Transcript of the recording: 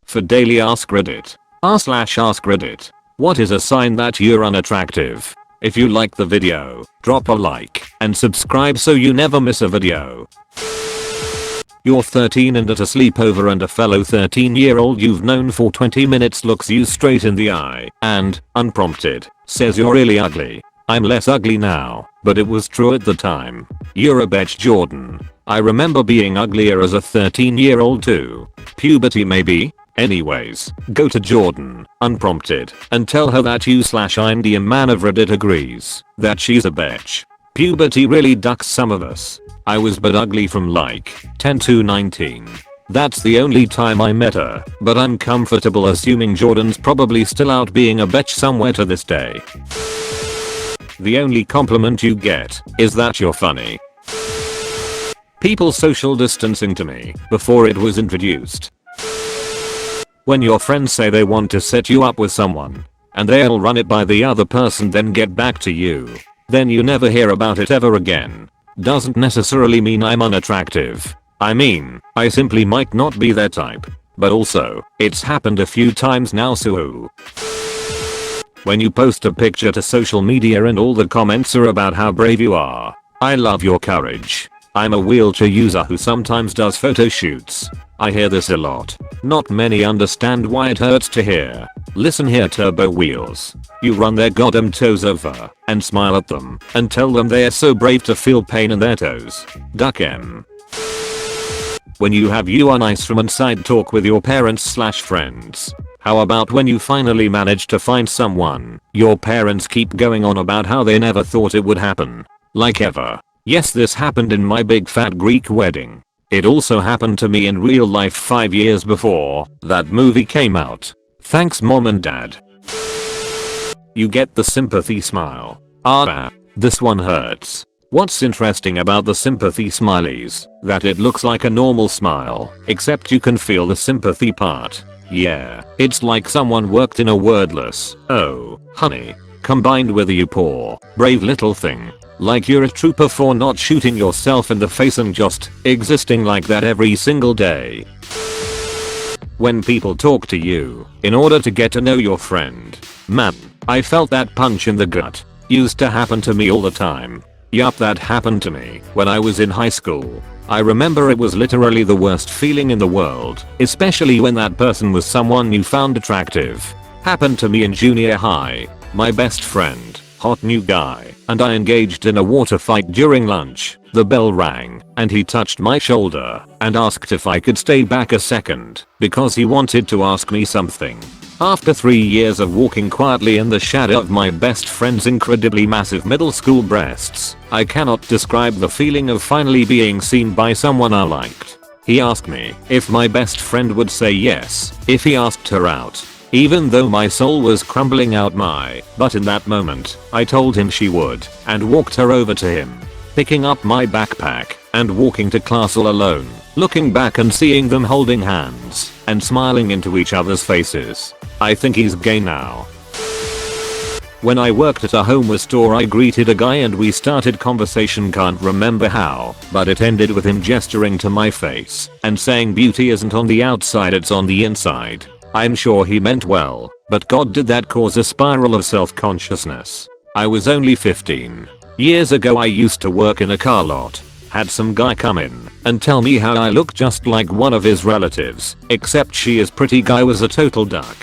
For daily Ask Reddit. r/ask Reddit. What is a sign that you're unattractive? If you like the video, drop a like and subscribe so you never miss a video. You're 13 and at a sleepover and a fellow 13-year-old you've known for 20 minutes looks you straight in the eye and, unprompted, says you're really ugly. I'm less ugly now, but it was true at the time. You're a bitch, Jordan. I remember being uglier as a 13-year-old too. Puberty maybe? Anyways, go to Jordan, unprompted, and tell her that you/I'm the man of Reddit agrees that she's a bitch. Puberty really ducks some of us. I was but ugly from like 10 to 19. That's the only time I met her, but I'm comfortable assuming Jordan's probably still out being a bitch somewhere to this day. The only compliment you get is that you're funny. People social distancing to me before it was introduced. When your friends say they want to set you up with someone and they'll run it by the other person then get back to you. Then you never hear about it ever again. Doesn't necessarily mean I'm unattractive. I mean, I simply might not be their type. But also, it's happened a few times now so. When you post a picture to social media and all the comments are about how brave you are. I love your courage. I'm a wheelchair user who sometimes does photo shoots. I hear this a lot. Not many understand why it hurts to hear. Listen here, Turbo Wheels. You run their goddamn toes over and smile at them and tell them they are so brave to feel pain in their toes. Duck M. When you have you nice from inside talk with your parents/friends. How about when you finally manage to find someone, your parents keep going on about how they never thought it would happen. Like ever. Yes, this happened in my big fat Greek wedding. It also happened to me in real life 5 years before that movie came out. Thanks mom and dad. You get the sympathy smile. Ah, this one hurts. What's interesting about the sympathy smileys? That it looks like a normal smile, except you can feel the sympathy part. Yeah, it's like someone worked in a wordless, oh, honey, combined with a you poor, brave little thing. Like you're a trooper for not shooting yourself in the face and just existing like that every single day. When people talk to you in order to get to know your friend. Man, I felt that punch in the gut. Used to happen to me all the time. Yup, that happened to me when I was in high school. I remember it was literally the worst feeling in the world, especially when that person was someone you found attractive. Happened to me in junior high. My best friend, hot new guy, and I engaged in a water fight during lunch. The bell rang and he touched my shoulder and asked if I could stay back a second because he wanted to ask me something. After 3 years of walking quietly in the shadow of my best friend's incredibly massive middle school breasts, I cannot describe the feeling of finally being seen by someone I liked. He asked me if my best friend would say yes if he asked her out. Even though my soul was crumbling out my butt in that moment, I told him she would and walked her over to him. Picking up my backpack and walking to class all alone, looking back and seeing them holding hands and smiling into each other's faces. I think he's gay now. When I worked at a homeware store I greeted a guy and we started conversation, can't remember how, but it ended with him gesturing to my face and saying beauty isn't on the outside, it's on the inside. I'm sure he meant well, but God, did that cause a spiral of self-consciousness. I was only 15. Years ago I used to work in a car lot. Had some guy come in and tell me how I look just like one of his relatives, except she is pretty guy was a total duck.